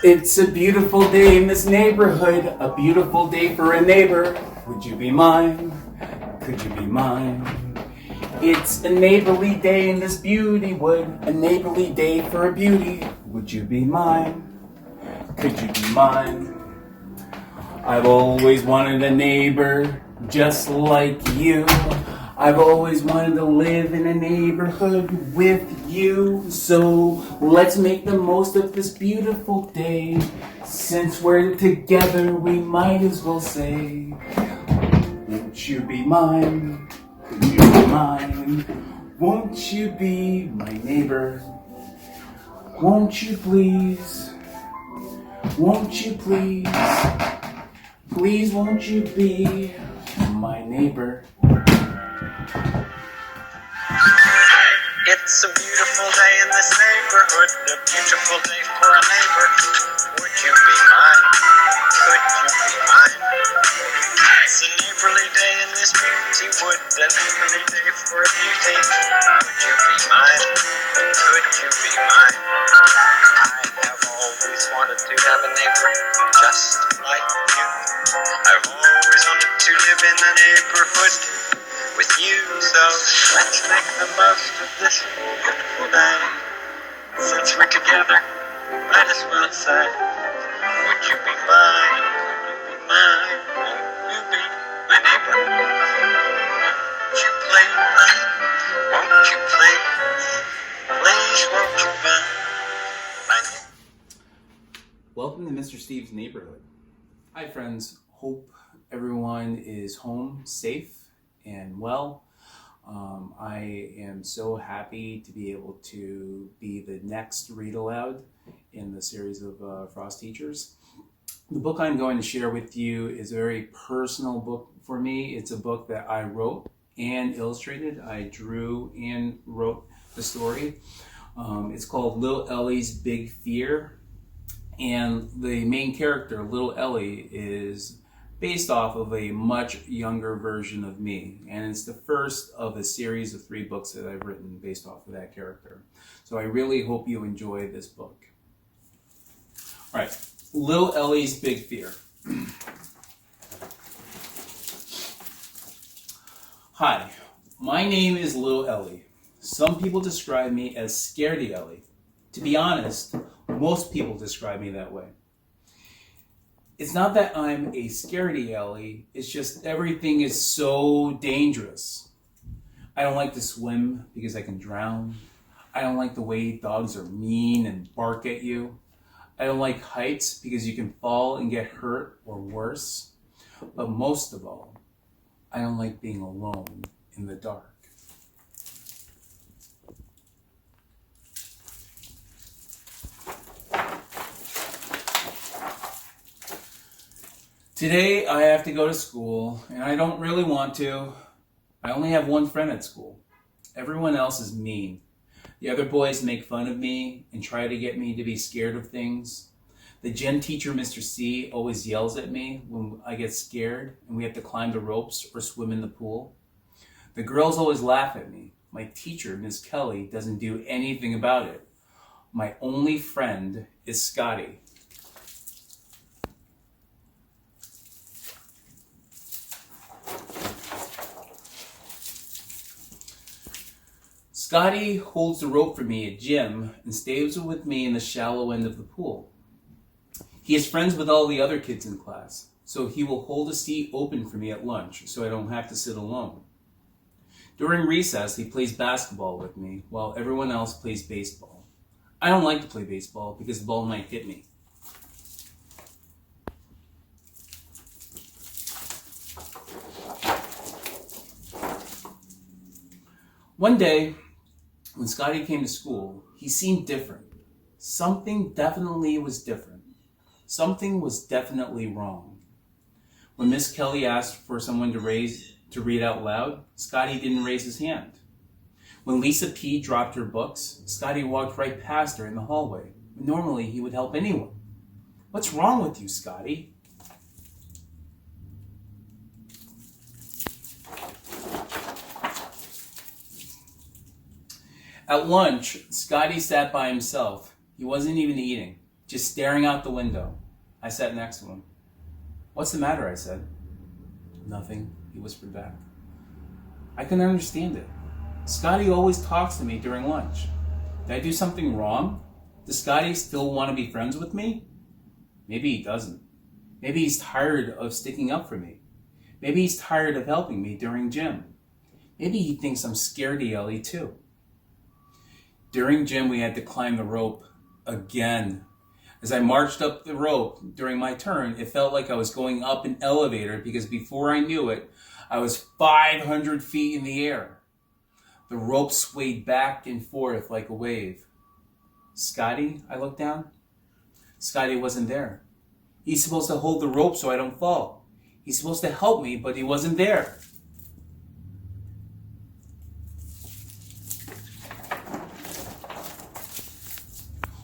It's a beautiful day in this neighborhood, a beautiful day for a neighbor. Would you be mine? Could you be mine? It's a neighborly day in this beauty wood, a neighborly day for a beauty. Would you be mine? Could you be mine? I've always wanted a neighbor just like you. I've always wanted to live in a neighborhood with you. So let's make the most of this beautiful day. Since we're together, we might as well say, won't you be mine? Could you be mine? Won't you be my neighbor? Won't you please? Won't you please? Please won't you be my neighbor? It's a beautiful day in this neighborhood, a beautiful day for a neighbor. Would you be mine? Could you be mine? It's a neighborly day in this beauty wood, a neighborly day for a beauty. Would you be mine? Could you be mine? I have always wanted to have a neighbor just like you. I've always wanted to live in a neighborhood with you, so let's make the most of this beautiful day. Since we're together, might as well say, would you be mine? Would you be mine? Won't you be my neighbor? Won't you please? Won't you please? Please won't you be my neighbor? Welcome to Mr. Steve's Neighborhood. Hi friends, hope everyone is home safe and well. I am so happy to be able to be the next read aloud in the series of Frost Teachers. The book I'm going to share with you is a very personal book for me. It's a book that I wrote and illustrated. I drew and wrote the story. It's called Little Elie's Big Fear. And the main character, Little Elie, is based off of a much younger version of me. And it's the first of a series of 3 books that I've written based off of that character. So I really hope you enjoy this book. All right, Little Elie's Big Fear. Hi, my name is Little Elie. Some people describe me as Scaredy Elie. To be honest, most people describe me that way. It's not that I'm a scaredy Elie, it's just everything is so dangerous. I don't like to swim because I can drown. I don't like the way dogs are mean and bark at you. I don't like heights because you can fall and get hurt or worse. But most of all, I don't like being alone in the dark. Today I have to go to school, and I don't really want to. I only have one friend at school. Everyone else is mean. The other boys make fun of me and try to get me to be scared of things. The gym teacher, Mr. C, always yells at me when I get scared and we have to climb the ropes or swim in the pool. The girls always laugh at me. My teacher, Miss Kelly, doesn't do anything about it. My only friend is Scotty. Scotty holds the rope for me at gym and stays with me in the shallow end of the pool. He is friends with all the other kids in class, so he will hold a seat open for me at lunch so I don't have to sit alone. During recess, he plays basketball with me while everyone else plays baseball. I don't like to play baseball because the ball might hit me. One day, when Scotty came to school, he seemed different. Something definitely was different. Something was definitely wrong. When Miss Kelly asked for someone to read out loud, Scotty didn't raise his hand. When Lisa P dropped her books, Scotty walked right past her in the hallway. Normally, he would help anyone. What's wrong with you, Scotty? At lunch, Scotty sat by himself. He wasn't even eating. just staring out the window. I sat next to him. "What's the matter?" I said. "Nothing," he whispered back. I couldn't understand it. Scotty always talks to me during lunch. Did I do something wrong? Does Scotty still want to be friends with me? Maybe he doesn't. Maybe he's tired of sticking up for me. Maybe he's tired of helping me during gym. Maybe he thinks I'm scaredy Elie too. During gym, we had to climb the rope again. As I marched up the rope during my turn, it felt like I was going up an elevator because before I knew it, I was 500 feet in the air. The rope swayed back and forth like a wave. Scotty, I looked down. Scotty wasn't there. He's supposed to hold the rope so I don't fall. He's supposed to help me, but he wasn't there.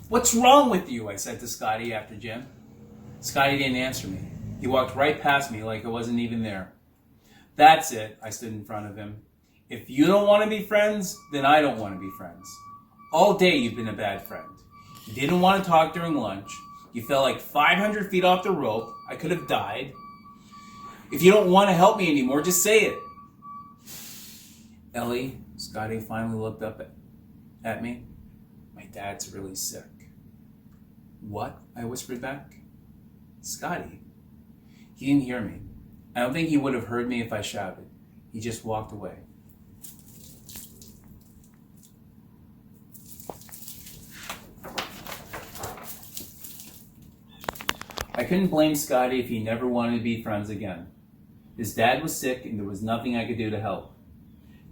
"What's wrong with you?" I said to Scotty after gym. Scotty didn't answer me. He walked right past me like I wasn't even there. "That's it," I stood in front of him. "If you don't want to be friends, then I don't want to be friends. All day you've been a bad friend. You didn't want to talk during lunch. You fell like 500 feet off the rope. I could have died. If you don't want to help me anymore, just say it." "Elie," Scotty finally looked up at me. "My dad's really sick." "What?" I whispered back. "Scotty." He didn't hear me. I don't think he would have heard me if I shouted. He just walked away. I couldn't blame Scotty if he never wanted to be friends again. His dad was sick and there was nothing I could do to help.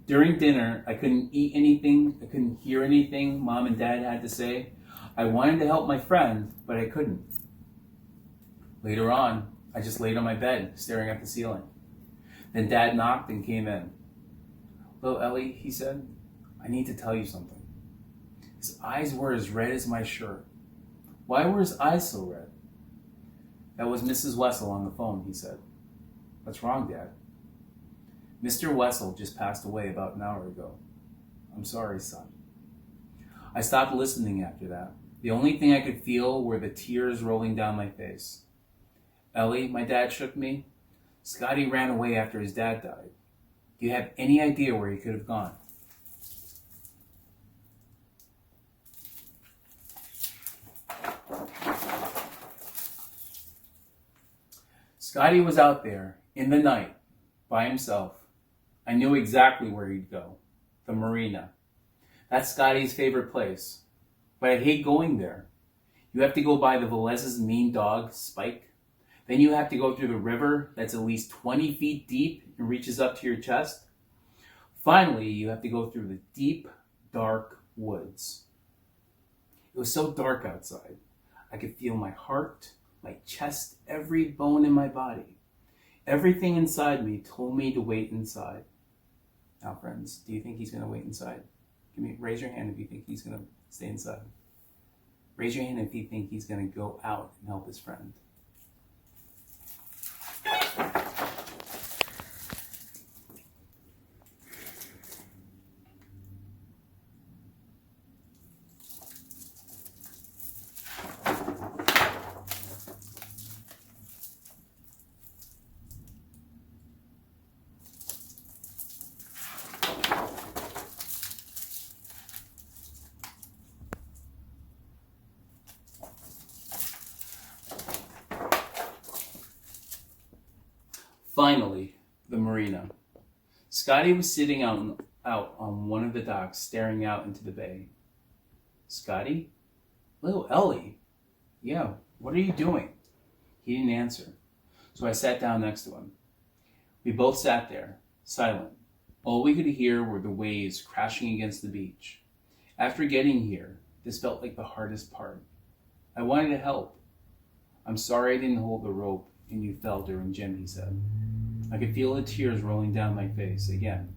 During dinner, I couldn't eat anything. I couldn't hear anything Mom and Dad had to say. I wanted to help my friend, but I couldn't. Later on, I just laid on my bed, staring at the ceiling. Then Dad knocked and came in. "Hello, Elie," he said. "I need to tell you something." His eyes were as red as my shirt. Why were his eyes so red? "That was Mrs. Wessel on the phone," he said. "What's wrong, Dad?" "Mr. Wessel just passed away about an hour ago." "I'm sorry, son." I stopped listening after that. The only thing I could feel were the tears rolling down my face. "Elie," my dad shook me. "Scotty ran away after his dad died. Do you have any idea where he could have gone?" Scotty was out there in the night by himself. I knew exactly where he'd go. The marina. That's Scotty's favorite place. But I'd hate going there. You have to go by the Velez's mean dog, Spike. Then you have to go through the river that's at least 20 feet deep and reaches up to your chest. Finally, you have to go through the deep, dark woods. It was so dark outside. I could feel my heart, my chest, every bone in my body. Everything inside me told me to wait inside. Now, friends, do you think he's going to wait inside? Raise your hand if you think he's going to stay inside. Raise your hand if you think he's going to go out and help his friend. Finally, the marina. Scotty was sitting out on one of the docks, staring out into the bay. "Scotty? Little Elie? Yeah, what are you doing?" He didn't answer, so I sat down next to him. We both sat there, silent. All we could hear were the waves crashing against the beach. After getting here, this felt like the hardest part. I wanted to help. "I'm sorry I didn't hold the rope and you fell during gym," he said. I could feel the tears rolling down my face again.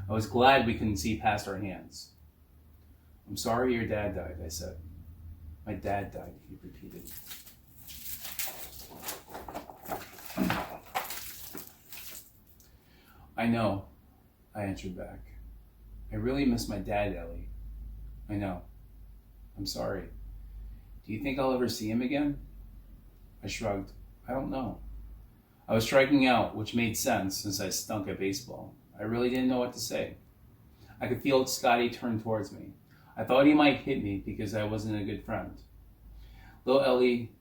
I was glad we couldn't see past our hands. "I'm sorry your dad died," I said. "My dad died," he repeated. "I know," I answered back. "I really miss my dad, Elie. I know. I'm sorry." Do you think I'll ever see him again? I shrugged. I don't know. I was striking out, which made sense since I stunk at baseball. I really didn't know what to say. I could feel Scotty turn towards me. I thought he might hit me because I wasn't a good friend. Little Elie,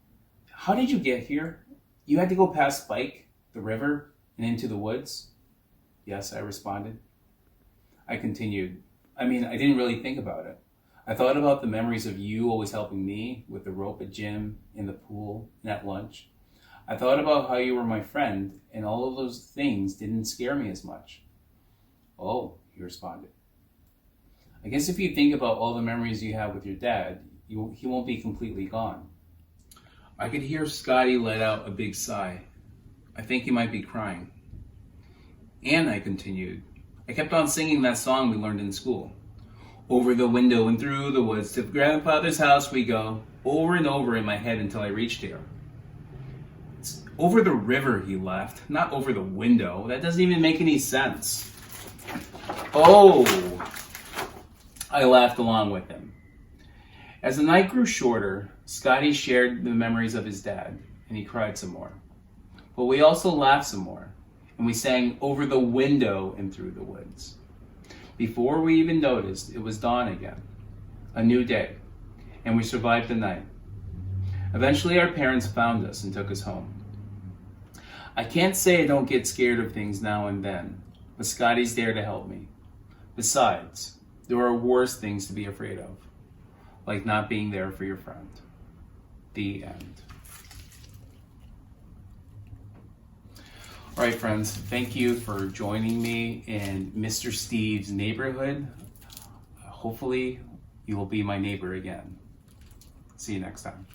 how did you get here? You had to go past Spike, the river, and into the woods? Yes, I responded. I continued. I didn't really think about it. I thought about the memories of you always helping me with the rope at gym, in the pool, and at lunch. I thought about how you were my friend, and all of those things didn't scare me as much. Oh, he responded. I guess if you think about all the memories you have with your dad, he won't be completely gone. I could hear Scotty let out a big sigh. I think he might be crying. And I continued. I kept on singing that song we learned in school. Over the window and through the woods to grandfather's house we go, over and over in my head until I reached here. It's over the river, he laughed, not over the window. That doesn't even make any sense. Oh, I laughed along with him. As the night grew shorter, Scotty shared the memories of his dad, and he cried some more. But we also laughed some more, and we sang over the window and through the woods. Before we even noticed, it was dawn again, a new day, and we survived the night. Eventually, our parents found us and took us home. I can't say I don't get scared of things now and then, but Scotty's there to help me. Besides, there are worse things to be afraid of, like not being there for your friend. The end. All right, friends, thank you for joining me in Mr. Steve's neighborhood. Hopefully, you will be my neighbor again. See you next time.